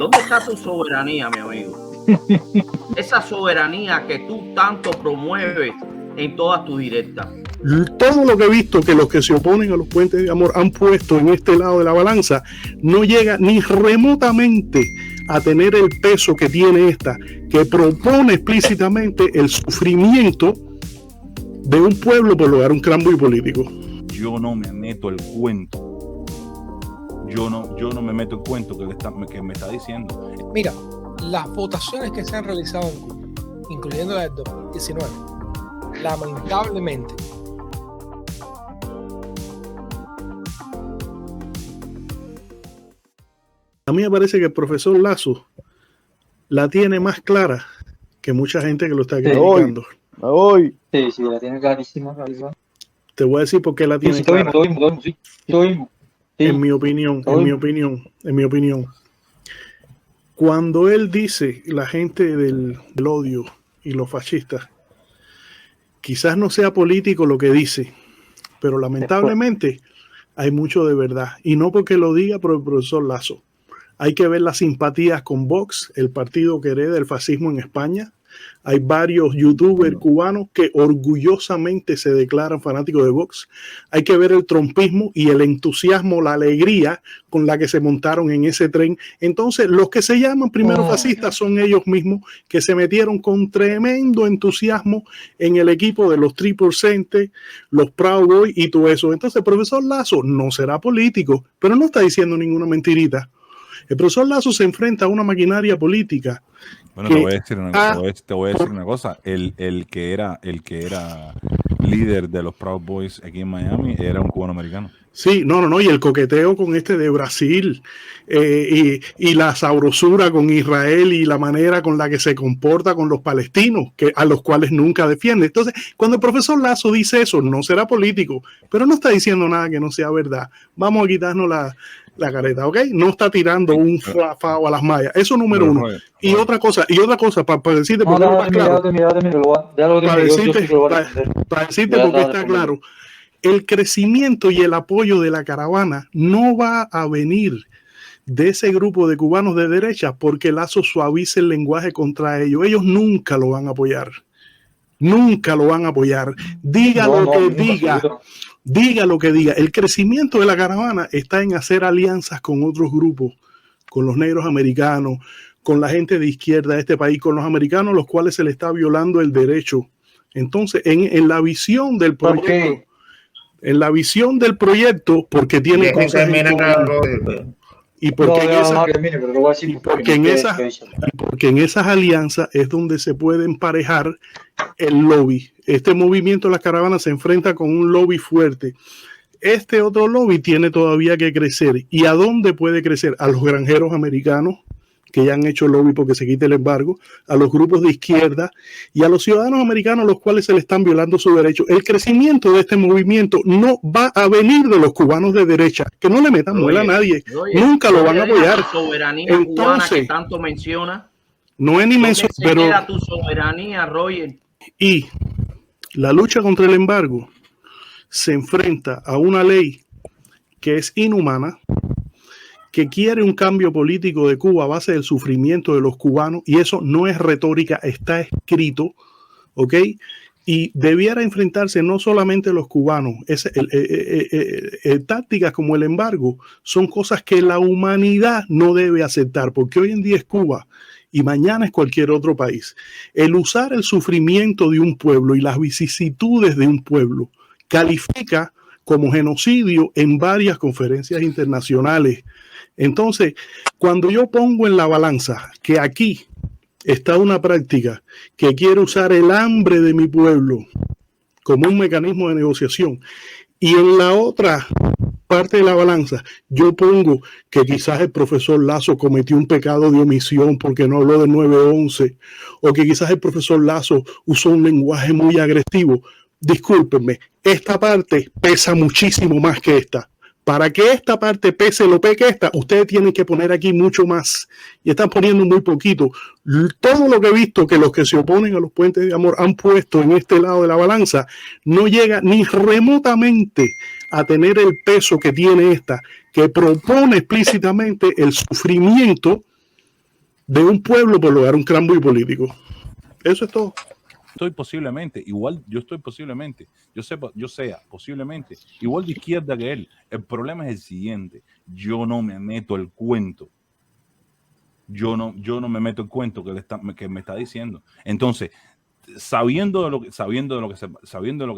¿Dónde está tu soberanía, mi amigo? Esa soberanía que tú tanto promueves en todas tus directas. Todo lo que he visto que los que se oponen a los puentes de amor han puesto en este lado de la balanza no llega ni remotamente a tener el peso que tiene esta, que propone explícitamente el sufrimiento de un pueblo por lograr un cambio político. Yo no me meto el cuento. Yo no me meto el cuento que me está diciendo. Mira, las votaciones que se han realizado en Cuba, incluyendo la del 2019, lamentablemente a mí me parece que el profesor Lasso la tiene más clara que mucha gente que lo está criticando. Sí, la tiene clarísima. Te voy a decir por qué la tiene clara. En mi opinión. Cuando él dice la gente del odio y los fascistas, quizás no sea político lo que dice, pero lamentablemente hay mucho de verdad. Y no porque lo diga por el profesor Lasso. Hay que ver las simpatías con Vox, el partido que hereda el fascismo en España. Hay varios youtubers cubanos que orgullosamente se declaran fanáticos de Vox. Hay que ver el trumpismo y el entusiasmo, la alegría con la que se montaron en ese tren. Entonces, los que se llaman primero fascistas son ellos mismos que se metieron con tremendo entusiasmo en el equipo de los 3%, los Proud Boys y todo eso. Entonces, el profesor Lasso no será político, pero no está diciendo ninguna mentirita. El profesor Lasso se enfrenta a una maquinaria política. Bueno, te voy a decir una cosa. El que era líder de los Proud Boys aquí en Miami era un cubano americano. Sí, no, y el coqueteo con este de Brasil y la sabrosura con Israel y la manera con la que se comporta con los palestinos, a los cuales nunca defiende. Entonces, cuando el profesor Lasso dice eso, no será político, pero no está diciendo nada que no sea verdad. Vamos a quitarnos la careta, ¿ok? No está tirando un fao a las mallas. Eso número uno. Y otra cosa, para decirte porque está claro. Para decirte porque está claro. El crecimiento y el apoyo de la caravana no va a venir de ese grupo de cubanos de derecha porque Lasso suavice el lenguaje contra ellos. Ellos nunca lo van a apoyar. Nunca lo van a apoyar. Diga lo que diga. El crecimiento de la caravana está en hacer alianzas con otros grupos, con los negros americanos, con la gente de izquierda de este país, con los americanos a los cuales se le está violando el derecho. Entonces, en la visión del proyecto... En la visión del proyecto, porque tiene cosas porque en esas alianzas es donde se puede emparejar el lobby. Este movimiento de las caravanas se enfrenta con un lobby fuerte. Este otro lobby tiene todavía que crecer. ¿Y a dónde puede crecer? A los granjeros americanos, que ya han hecho lobby porque se quite el embargo, a los grupos de izquierda y a los ciudadanos americanos a los cuales se le están violando sus derechos. El crecimiento de este movimiento no va a venir de los cubanos de derecha, que no le metan muela a nadie, nunca lo van a apoyar. La soberanía cubana que tanto menciona. No es ni mencionar, pero queda tu soberanía, Roger. Y la lucha contra el embargo se enfrenta a una ley que es inhumana, que quiere un cambio político de Cuba a base del sufrimiento de los cubanos, y eso no es retórica, está escrito, ¿ok? Y debiera enfrentarse no solamente los cubanos, tácticas como el embargo son cosas que la humanidad no debe aceptar, porque hoy en día es Cuba y mañana es cualquier otro país. El usar el sufrimiento de un pueblo y las vicisitudes de un pueblo califica como genocidio en varias conferencias internacionales. Entonces, cuando yo pongo en la balanza que aquí está una práctica que quiere usar el hambre de mi pueblo como un mecanismo de negociación, y en la otra parte de la balanza yo pongo que quizás el profesor Lasso cometió un pecado de omisión porque no habló del 9/11, o que quizás el profesor Lasso usó un lenguaje muy agresivo, discúlpenme, esta parte pesa muchísimo más que esta. Para que esta parte pese lo que esta, ustedes tienen que poner aquí mucho más. Y están poniendo muy poquito. Todo lo que he visto que los que se oponen a los puentes de amor han puesto en este lado de la balanza no llega ni remotamente a tener el peso que tiene esta, que propone explícitamente el sufrimiento de un pueblo por lograr un cambio político. Eso es todo. Posiblemente, igual de izquierda que él. El problema es el siguiente: yo no me meto el cuento. Yo no me meto el cuento que me está diciendo. Entonces, sabiendo de lo que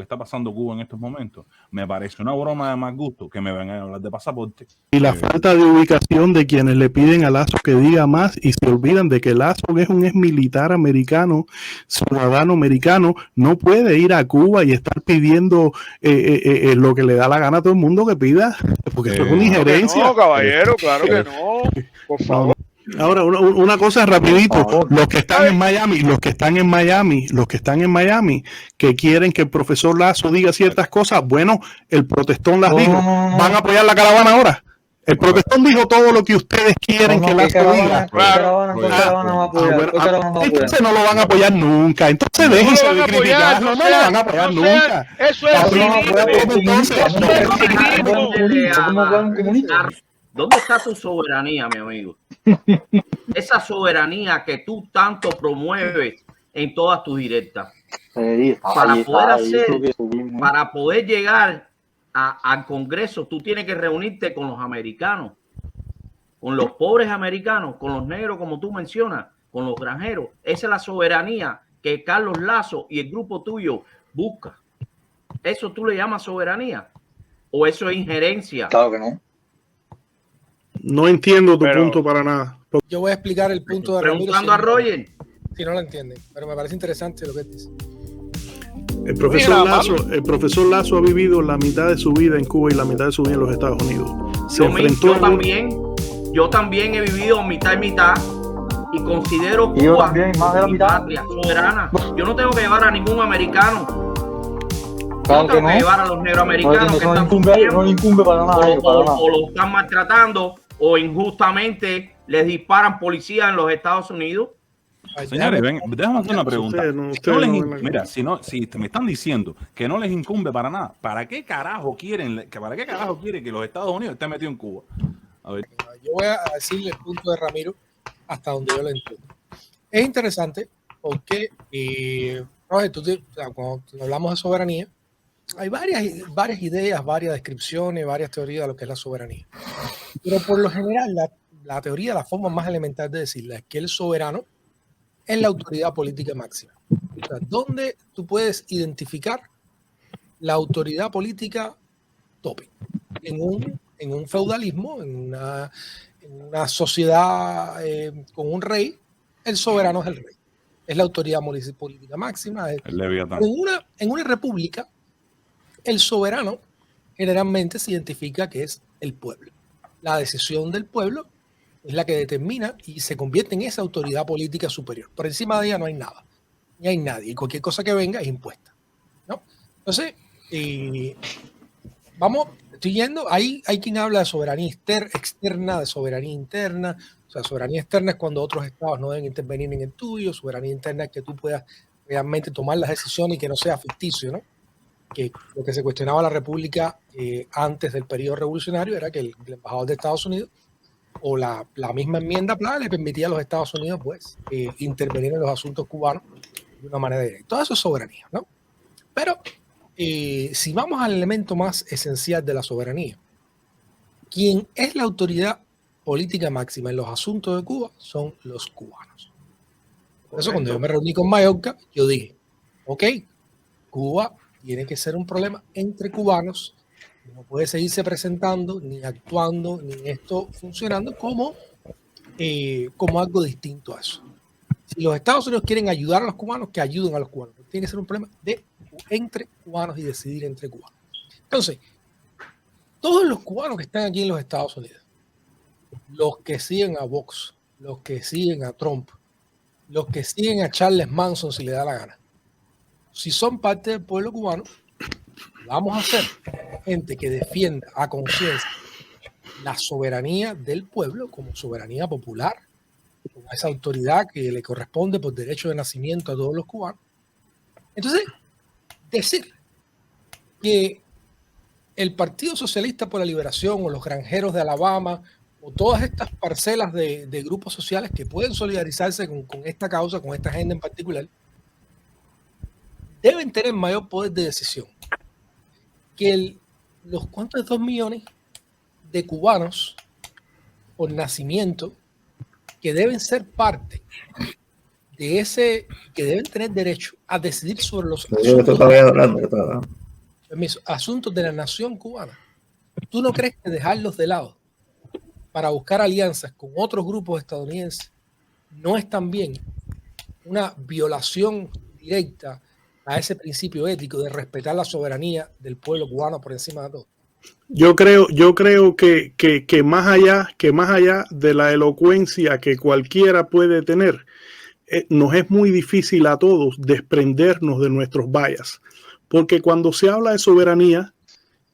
está pasando Cuba en estos momentos, me parece una broma de mal gusto que me vengan a hablar de pasaporte. Y la falta de ubicación de quienes le piden a Lazo que diga más y se olvidan de que Lazo es un ex militar americano, ciudadano americano, no puede ir a Cuba y estar pidiendo lo que le da la gana a todo el mundo que pida, porque eso es una injerencia. No, caballero, claro que no. Por favor. Ahora, una cosa rapidito, los que están en Miami, que quieren que el profesor Lazo diga ciertas cosas, bueno, el protestón las dijo, ¿van a apoyar la caravana ahora? El protestón dijo todo lo que ustedes quieren que Lazo diga. Entonces no lo van a apoyar nunca, entonces déjense de criticar, no lo van a apoyar nunca. Eso es ¿Dónde está tu soberanía, mi amigo? Esa soberanía que tú tanto promueves en todas tus directas. Para poder llegar al Congreso, tú tienes que reunirte con los americanos, con los pobres americanos, con los negros, como tú mencionas, con los granjeros. Esa es la soberanía que Carlos Lazo y el grupo tuyo busca. ¿Eso tú le llamas soberanía? ¿O eso es injerencia? Claro que no. No entiendo tu punto para nada. Yo voy a explicar el punto de preguntando a Roger. Si no lo entienden, pero me parece interesante lo que dice. El profesor Lazo ha vivido la mitad de su vida en Cuba y la mitad de su vida en los Estados Unidos. Yo también he vivido mitad y mitad y considero Cuba mi patria soberana. Yo no tengo que llevar a ningún americano. No tengo que llevar a los negroamericanos que están o lo están maltratando o injustamente les disparan policías en los Estados Unidos. Señores, déjame hacer una pregunta. Mira, si me están diciendo que no les incumbe para nada, ¿para qué carajo quieren que los Estados Unidos estén metidos en Cuba? A ver. Yo voy a decirle el punto de Ramiro hasta donde yo lo entiendo. Es interesante porque cuando hablamos de soberanía, hay varias ideas, varias descripciones, varias teorías de lo que es la soberanía. Pero por lo general, la teoría, la forma más elemental de decirla es que el soberano es la autoridad política máxima. O sea, ¿dónde tú puedes identificar la autoridad política tope? En un feudalismo, en una sociedad con un rey, el soberano es el rey. Es la autoridad política máxima. En una república, el soberano generalmente se identifica que es el pueblo. La decisión del pueblo es la que determina y se convierte en esa autoridad política superior. Por encima de ella no hay nada, ni hay nadie. Y cualquier cosa que venga es impuesta, ¿no? Entonces, estoy yendo, hay quien habla de soberanía externa, de soberanía interna. O sea, soberanía externa es cuando otros estados no deben intervenir en el tuyo. Soberanía interna es que tú puedas realmente tomar las decisiones y que no sea ficticio, ¿no? Que lo que se cuestionaba la República antes del periodo revolucionario era que el embajador de Estados Unidos o la misma enmienda Pla le permitía a los Estados Unidos pues intervenir en los asuntos cubanos de una manera directa. Todo eso es soberanía, ¿no? Pero si vamos al elemento más esencial de la soberanía, quien es la autoridad política máxima en los asuntos de Cuba son los cubanos. Por eso cuando yo me reuní con Mayorga, yo dije, ok, Cuba tiene que ser un problema entre cubanos, no puede seguirse presentando, ni actuando, ni esto funcionando como algo distinto a eso. Si los Estados Unidos quieren ayudar a los cubanos, que ayuden a los cubanos. Tiene que ser un problema entre cubanos y decidir entre cubanos. Entonces, todos los cubanos que están aquí en los Estados Unidos, los que siguen a Vox, los que siguen a Trump, los que siguen a Charles Manson si le da la gana, si son parte del pueblo cubano, vamos a ser gente que defienda a conciencia la soberanía del pueblo como soberanía popular, como esa autoridad que le corresponde por derecho de nacimiento a todos los cubanos. Entonces, decir que el Partido Socialista por la Liberación o los granjeros de Alabama o todas estas parcelas de grupos sociales que pueden solidarizarse con esta causa, con esta agenda en particular, deben tener mayor poder de decisión que los cuantos 2 millones de cubanos por nacimiento que deben ser parte de ese, que deben tener derecho a decidir sobre los asuntos de la nación cubana. ¿Tú no crees que dejarlos de lado para buscar alianzas con otros grupos estadounidenses no es también una violación directa a ese principio ético de respetar la soberanía del pueblo cubano por encima de todo? Yo creo que más allá de la elocuencia que cualquiera puede tener, nos es muy difícil a todos desprendernos de nuestros bias, porque cuando se habla de soberanía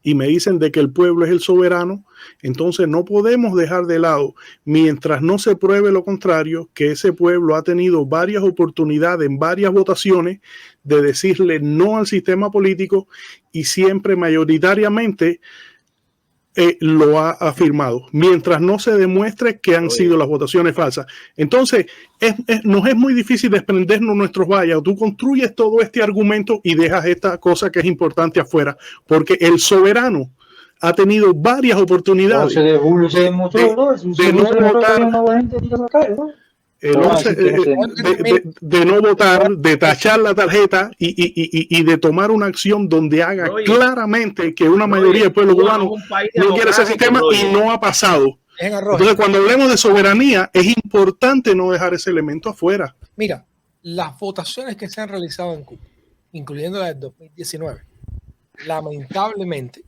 y me dicen de que el pueblo es el soberano, entonces no podemos dejar de lado, mientras no se pruebe lo contrario, que ese pueblo ha tenido varias oportunidades en varias votaciones de decirle no al sistema político y siempre mayoritariamente lo ha afirmado, mientras no se demuestre que han sido las votaciones falsas. Entonces, nos es muy difícil desprendernos nuestros vallas. Tú construyes todo este argumento y dejas esta cosa que es importante afuera, porque el soberano ha tenido varias oportunidades de no votar, de tachar la tarjeta y de tomar una acción donde haga claramente que una mayoría del pueblo cubano no quiere ese sistema y no ha pasado. Entonces, cuando hablemos de soberanía, es importante no dejar ese elemento afuera. Mira, las votaciones que se han realizado en Cuba, incluyendo la del 2019, lamentablemente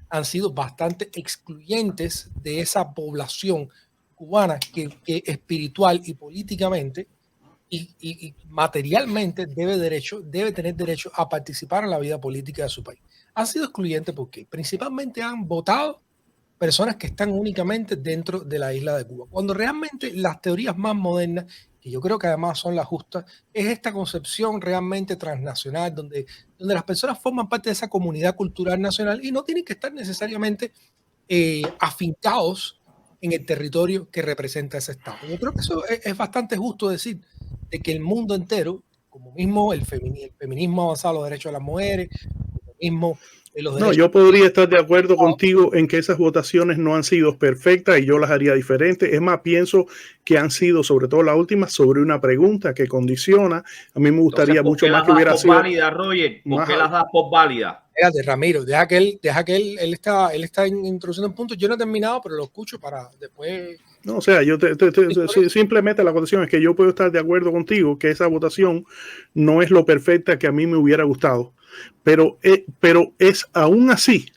han sido bastante excluyentes de esa población cubana que espiritual y políticamente y materialmente debe tener derecho a participar en la vida política de su país. Han sido excluyentes porque principalmente han votado personas que están únicamente dentro de la isla de Cuba, cuando realmente las teorías más modernas, que yo creo que además son las justas, es esta concepción realmente transnacional, donde las personas forman parte de esa comunidad cultural nacional y no tienen que estar necesariamente afincados en el territorio que representa ese Estado. Yo creo que eso es bastante justo decir, de que el mundo entero, como mismo el feminismo avanzado, los derechos de las mujeres, como mismo los derechos... No, yo podría estar de acuerdo contigo en que esas votaciones no han sido perfectas y yo las haría diferentes. Es más, pienso que han sido, sobre todo la última, sobre una pregunta que condiciona. A mí me gustaría mucho más que hubiera sido... válida, Roger? ¿Por qué las das por válida? Espérate, Ramiro, deja que él está introduciendo un punto. Yo no he terminado, pero lo escucho para después. No, o sea, yo simplemente la votación es que yo puedo estar de acuerdo contigo que esa votación no es lo perfecta que a mí me hubiera gustado, pero es aún así,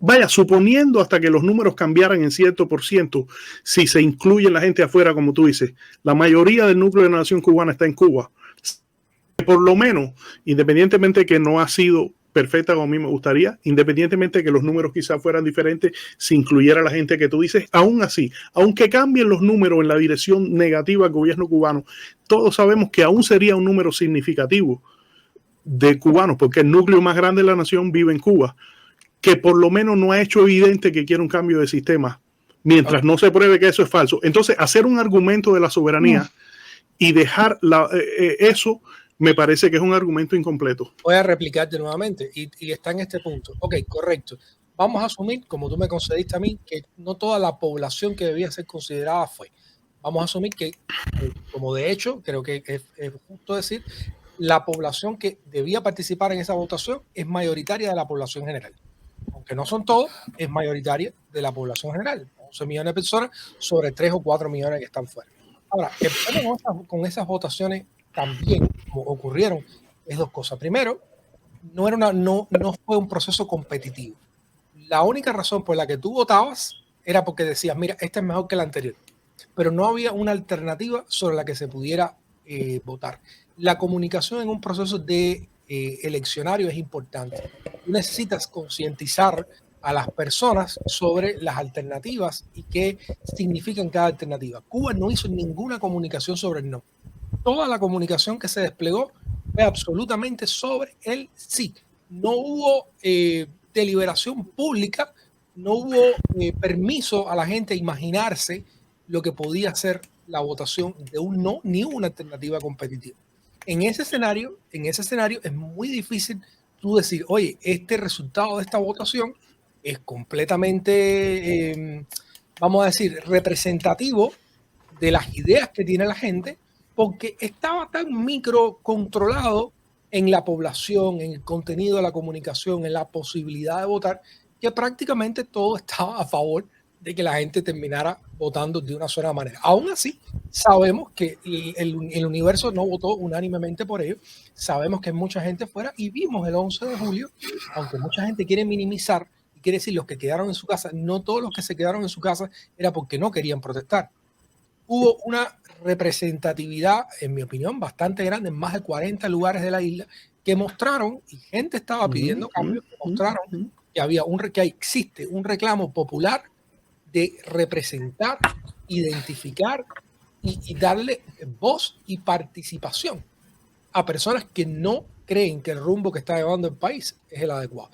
vaya, suponiendo hasta que los números cambiaran en cierto por ciento, si se incluye la gente afuera, como tú dices, la mayoría del núcleo de la nación cubana está en Cuba. Por lo menos, independientemente de que no ha sido perfecta como a mí me gustaría, independientemente de que los números quizás fueran diferentes, si incluyera la gente que tú dices, aún así, aunque cambien los números en la dirección negativa al gobierno cubano, todos sabemos que aún sería un número significativo de cubanos, porque el núcleo más grande de la nación vive en Cuba, que por lo menos no ha hecho evidente que quiere un cambio de sistema, mientras no se pruebe que eso es falso. Entonces, hacer un argumento de la soberanía y dejar eso, me parece que es un argumento incompleto. Voy a replicarte nuevamente y está en este punto. Ok, correcto. Vamos a asumir, como tú me concediste a mí, que no toda la población que debía ser considerada fue. Vamos a asumir que, como de hecho, creo que es justo decir, la población que debía participar en esa votación es mayoritaria de la población general. Aunque no son todos, es mayoritaria de la población general. 11 millones de personas sobre 3 o 4 millones que están fuera. Ahora, el problema con esas votaciones también, como ocurrieron, es dos cosas. Primero, no fue un proceso competitivo. La única razón por la que tú votabas era porque decías, mira, esta es mejor que la anterior. Pero no había una alternativa sobre la que se pudiera votar. La comunicación en un proceso de eleccionario es importante. Tú necesitas concientizar a las personas sobre las alternativas y qué significan cada alternativa. Cuba no hizo ninguna comunicación sobre el no. Toda la comunicación que se desplegó fue absolutamente sobre el sí. No hubo deliberación pública no hubo permiso a la gente a imaginarse lo que podía ser la votación de un no ni una alternativa competitiva. En ese escenario es muy difícil tú decir, oye, este resultado de esta votación es completamente, vamos a decir, representativo de las ideas que tiene la gente, porque estaba tan microcontrolado en la población, en el contenido de la comunicación, en la posibilidad de votar, que prácticamente todo estaba a favor de que la gente terminara votando de una sola manera. Aún así, sabemos que el universo no votó unánimemente por ello. Sabemos que hay mucha gente fuera y vimos el 11 de julio, aunque mucha gente quiere minimizar y quiere decir los que quedaron en su casa, no todos los que se quedaron en su casa era porque no querían protestar. Hubo una representatividad, en mi opinión, bastante grande en más de 40 lugares de la isla que mostraron, y gente estaba pidiendo cambios, que mostraron que existe un reclamo popular de representar, identificar y darle voz y participación a personas que no creen que el rumbo que está llevando el país es el adecuado.